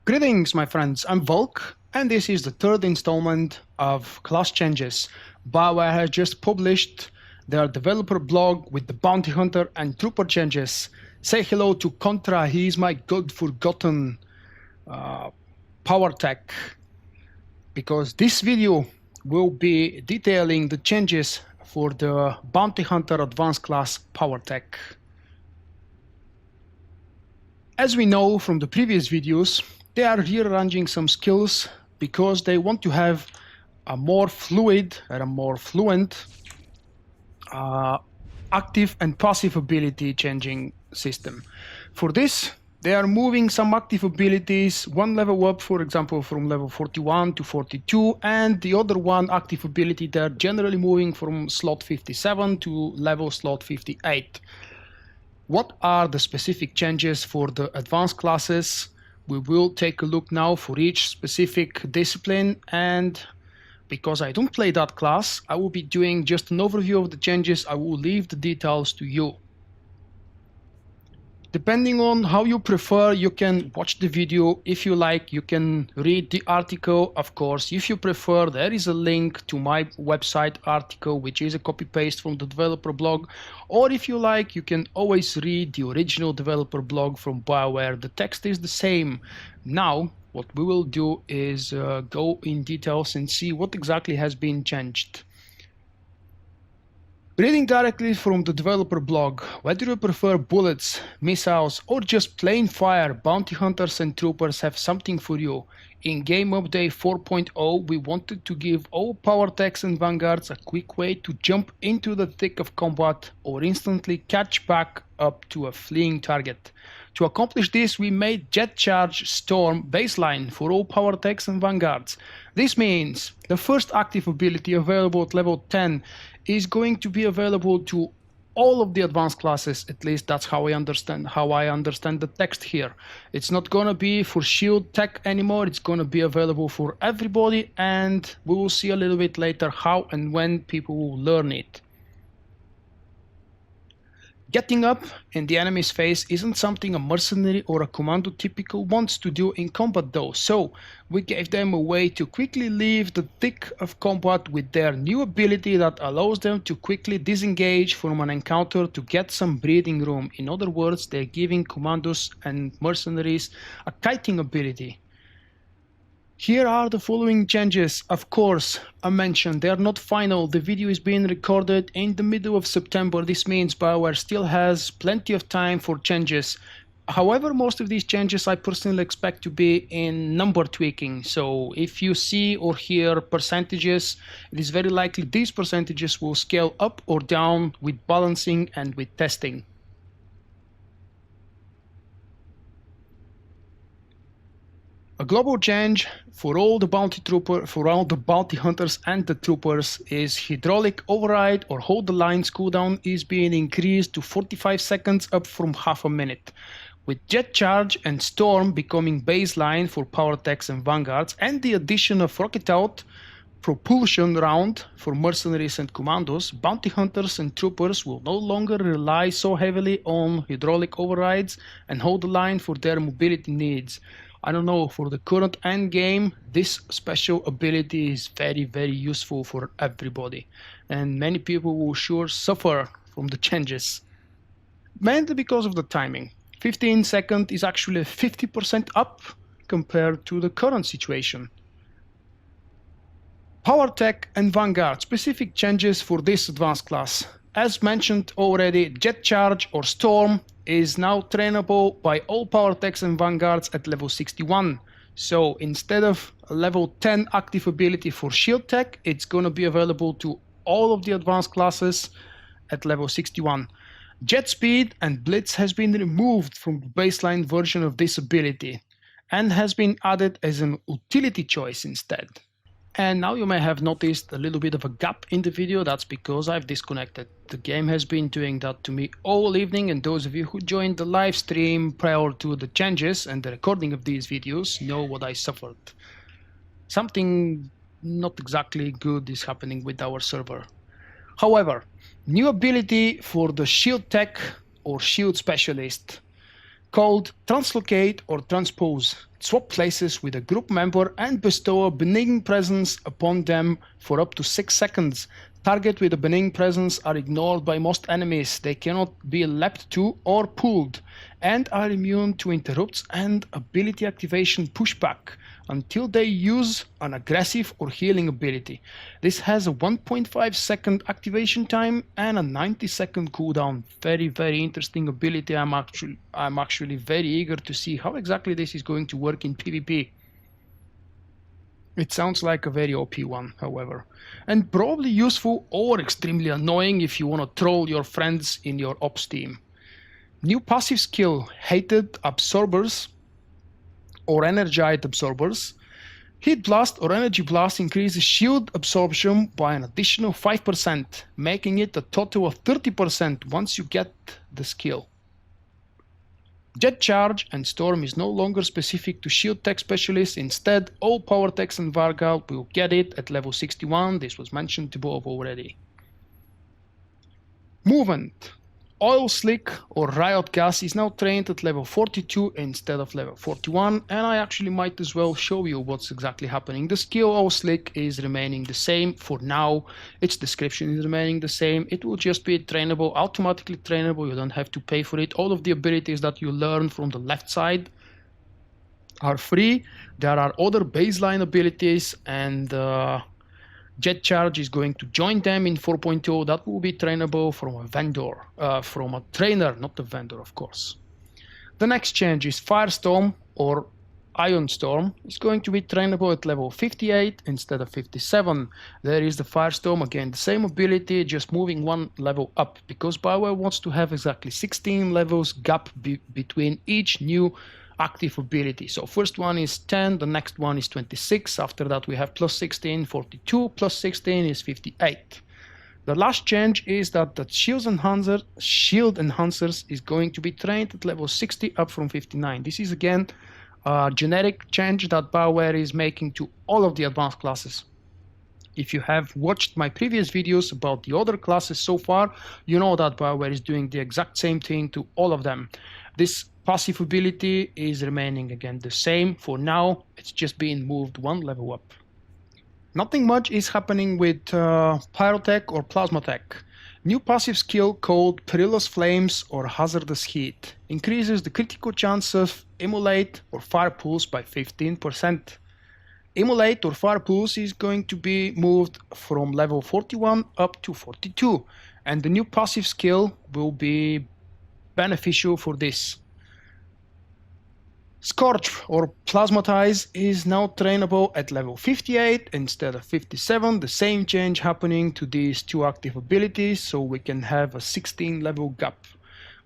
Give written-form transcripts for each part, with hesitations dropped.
Greetings, my friends. I'm Volk, and this is the third installment of class changes. BioWare has just published their developer blog with the bounty hunter and trooper changes. Say hello to Contra. He is my god forgotten Powertech, because this video will be detailing the changes for the bounty hunter advanced class Powertech. As we know from the previous videos, they are rearranging some skills because they want to have a more fluid and a more fluent active and passive ability changing system. For this, they are moving some active abilities one level up, for example, from level 41 to 42, and the other one active ability they're generally moving from slot 57 to level slot 58. What are the specific changes for the advanced classes? We will take a look now for each specific discipline, and because I don't play that class, I will be doing just an overview of the changes. I will leave the details to you. Depending on how you prefer, you can watch the video. If you like, you can read the article. Of course, if you prefer, there is a link to my website article, which is a copy-paste from the developer blog. Or if you like, you can always read the original developer blog from BioWare. The text is the same. Now, what we will do is go in details and see what exactly has been changed. Reading directly from the developer blog, whether you prefer bullets, missiles, or just plain fire, bounty hunters and troopers have something for you. In Game Update 4.0, we wanted to give all Powertechs and Vanguards a quick way to jump into the thick of combat or instantly catch back up to a fleeing target. To accomplish this, we made Jet Charge Storm baseline for all Powertechs and Vanguards. This means the first active ability available at level 10 is going to be available to all of the advanced classes. At least that's how I understand the text here. It's not gonna be for shield tech anymore. It's gonna be available for everybody, and we will see a little bit later how and when people will learn it. Getting up in the enemy's face isn't something a mercenary or a commando typical wants to do in combat though, so we gave them a way to quickly leave the thick of combat with their new ability that allows them to quickly disengage from an encounter to get some breathing room. In other words, they're giving commandos and mercenaries a kiting ability. Here are the following changes. Of course, I mentioned they are not final. The video is being recorded in the middle of September. This means BioWare still has plenty of time for changes. However, most of these changes I personally expect to be in number tweaking. So if you see or hear percentages, it is very likely these percentages will scale up or down with balancing and with testing. A global change for all the bounty hunters and the troopers is hydraulic override or hold the lines cooldown is being increased to 45 seconds up from half a minute. With Jet Charge and Storm becoming baseline for Powertechs and Vanguards, and the addition of Rocket Out propulsion round for mercenaries and commandos, bounty hunters and troopers will no longer rely so heavily on hydraulic overrides and hold the line for their mobility needs. I don't know, for the current end game, this special ability is very, very useful for everybody. And many people will sure suffer from the changes. Mainly because of the timing. 15 seconds is actually 50% up compared to the current situation. Powertech and Vanguard, specific changes for this advanced class. As mentioned already, Jet Charge or Storm is now trainable by all Powertechs and Vanguards at level 61. So instead of a level 10 active ability for shield tech, it's going to be available to all of the advanced classes at level 61. Jet Speed and Blitz has been removed from the baseline version of this ability and has been added as an utility choice instead. And now you may have noticed a little bit of a gap in the video. That's because I've disconnected. The game has been doing that to me all evening, and those of you who joined the live stream prior to the changes and the recording of these videos know what I suffered. Something not exactly good is happening with our server. However, new ability for the shield tech or shield specialist. called Translocate or Transpose. Swap places with a group member and bestow a benign presence upon them for up to 6 seconds. Target with a benign presence are ignored by most enemies. They cannot be leapt to or pulled, and are immune to interrupts and ability activation pushback until they use an aggressive or healing ability. This has a 1.5 second activation time and a 90-second cooldown. Very interesting ability. I'm actually very eager to see how exactly this is going to work in PvP. It sounds like a very OP one, however, and probably useful or extremely annoying if you want to troll your friends in your ops team. New passive skill, Hated Absorbers or Energized Absorbers. Heat Blast or Energy Blast increases shield absorption by an additional 5%, making it a total of 30% once you get the skill. Jet Charge and Storm is no longer specific to shield tech specialists. Instead, all Powertechs and Vanguard will get it at level 61. This was mentioned above already. Movement. Oil Slick or Riot Gas is now trained at level 42 instead of level 41, and I actually might as well show you what's exactly happening. The skill Oil Slick is remaining the same for now. Its description is remaining the same. It will just be trainable, automatically trainable. You don't have to pay for it. All of the abilities that you learn from the left side are free. There are other baseline abilities, and Jet Charge is going to join them in 4.0. That will be trainable from a vendor, from a trainer, not a vendor, of course. The next change is Firestorm or Ion Storm. It's going to be trainable at level 58 instead of 57. There is the Firestorm, again the same ability, just moving one level up, because BioWare wants to have exactly 16 levels gap between each new active ability. So first one is 10, the next one is 26, after that we have plus 16, 42, plus 16 is 58. The last change is that the shield enhancers is going to be trained at level 60 up from 59. This is again a generic change that BioWare is making to all of the advanced classes. If you have watched my previous videos about the other classes so far, you know that BioWare is doing the exact same thing to all of them. This passive ability is remaining again the same for now. It's just being moved one level up. Nothing much is happening with Pyrotech or Plasmatech. New passive skill called Perilous Flames or Hazardous Heat increases the critical chance of Immolate or Fire Pulse by 15%. Immolate or Fire Pulse is going to be moved from level 41 up to 42, and the new passive skill will be beneficial for this. Scorch or Plasmatize is now trainable at level 58 instead of 57. The same change happening to these two active abilities, so we can have a 16 level gap.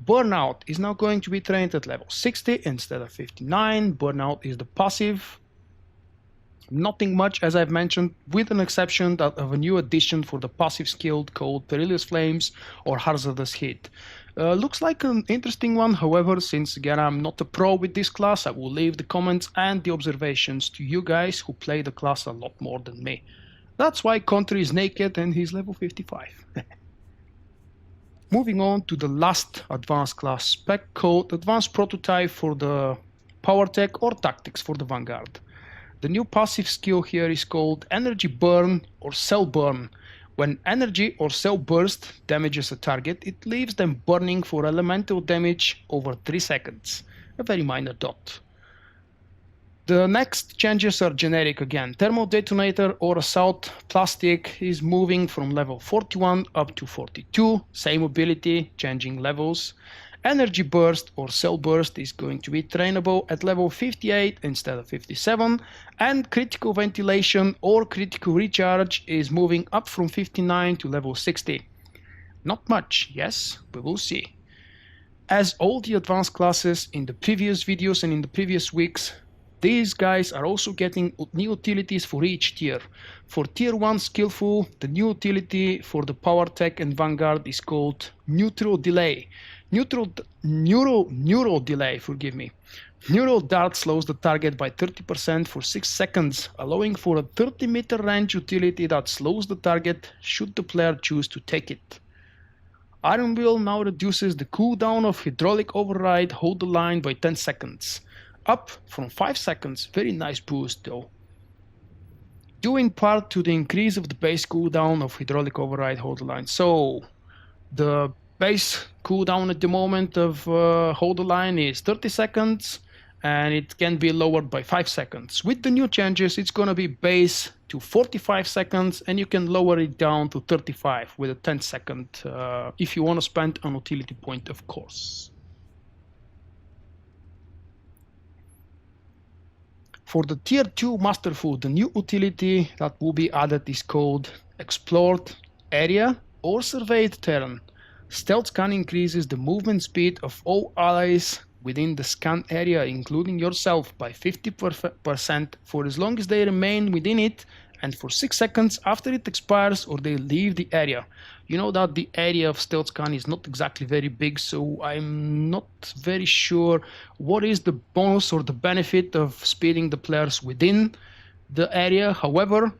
Burnout is now going to be trained at level 60 instead of 59. Burnout is the passive. Nothing much, as I've mentioned, with an exception of a new addition for the passive skill called Perilous Flames or Hazardous Heat. Looks like an interesting one, however, since again I'm not a pro with this class, I will leave the comments and the observations to you guys who play the class a lot more than me. That's why Country is naked and he's level 55. Moving on to the last advanced class spec called Advanced Prototype for the Powertech or Tactics for the Vanguard. The new passive skill here is called Energy Burn or Cell Burn. When energy or cell burst damages a target, it leaves them burning for elemental damage over 3 seconds. A very minor dot. The next changes are generic again. Thermal Detonator or Assault Plastic is moving from level 41 up to 42. Same ability, changing levels. Energy Burst or Cell Burst is going to be trainable at level 58 instead of 57, and Critical Ventilation or Critical Recharge is moving up from 59 to level 60. Not much, yes, we will see. As all the advanced classes in the previous videos and in the previous weeks, these guys are also getting new utilities for each tier. For tier 1 skillful, the new utility for the Powertech and Vanguard is called Neutral Delay. Neural delay, forgive me. Neural dart slows the target by 30% for 6 seconds, allowing for a 30-meter range utility that slows the target should the player choose to take it. Iron Will now reduces the cooldown of hydraulic override hold the line by 10 seconds. Up from 5 seconds, very nice boost though. Due in part to the increase of the base cooldown of hydraulic override hold the line. So the base cooldown at the moment of hold the line is 30 seconds and it can be lowered by 5 seconds. With the new changes, it's gonna be base to 45 seconds and you can lower it down to 35 with a 10-second if you want to spend an utility point, of course. For the tier 2 masterful, the new utility that will be added is called Explored Area or Surveyed Terrain. Stealth scan increases the movement speed of all allies within the scan area, including yourself, by 50% for as long as they remain within it and for 6 seconds after it expires or they leave the area. You know that the area of stealth scan is not exactly very big, so I'm not very sure what is the bonus or the benefit of speeding the players within the area. However,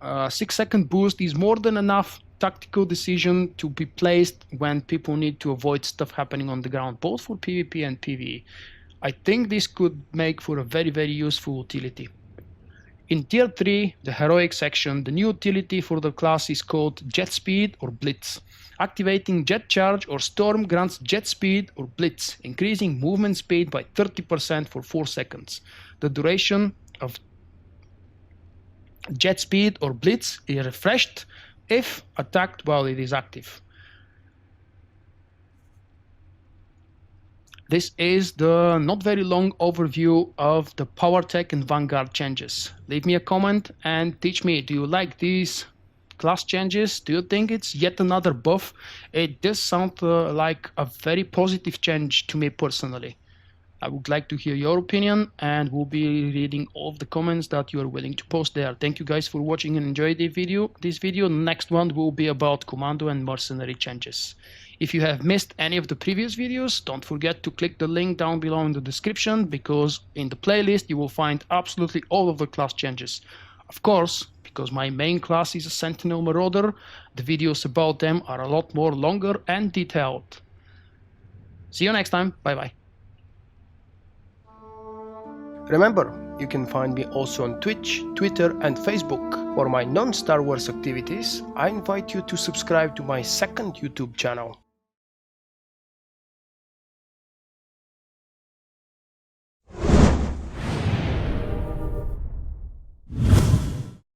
6-second boost is more than enough tactical decision to be placed when people need to avoid stuff happening on the ground, both for PvP and PvE. I think this could make for a very, very useful utility. In tier 3, the heroic section, the new utility for the class is called Jet Speed or Blitz. Activating Jet Charge or Storm grants Jet Speed or Blitz, increasing movement speed by 30% for 4 seconds. The duration of Jet Speed or Blitz is refreshed if attacked while it is active. This is the not very long overview of the Powertech and Vanguard changes. Leave me a comment and teach me, do you like these class changes? Do you think it's yet another buff? It does sound like a very positive change to me personally. I would like to hear your opinion and we'll be reading all of the comments that you are willing to post there. Thank you guys for watching and enjoy this video. Next one will be about Commando and Mercenary changes. If you have missed any of the previous videos, don't forget to click the link down below in the description, because in the playlist you will find absolutely all of the class changes. Of course, because my main class is a Sentinel Marauder, the videos about them are a lot more longer and detailed. See you next time. Bye bye. Remember, you can find me also on Twitch, Twitter and Facebook. For my non-Star Wars activities, I invite you to subscribe to my second YouTube channel.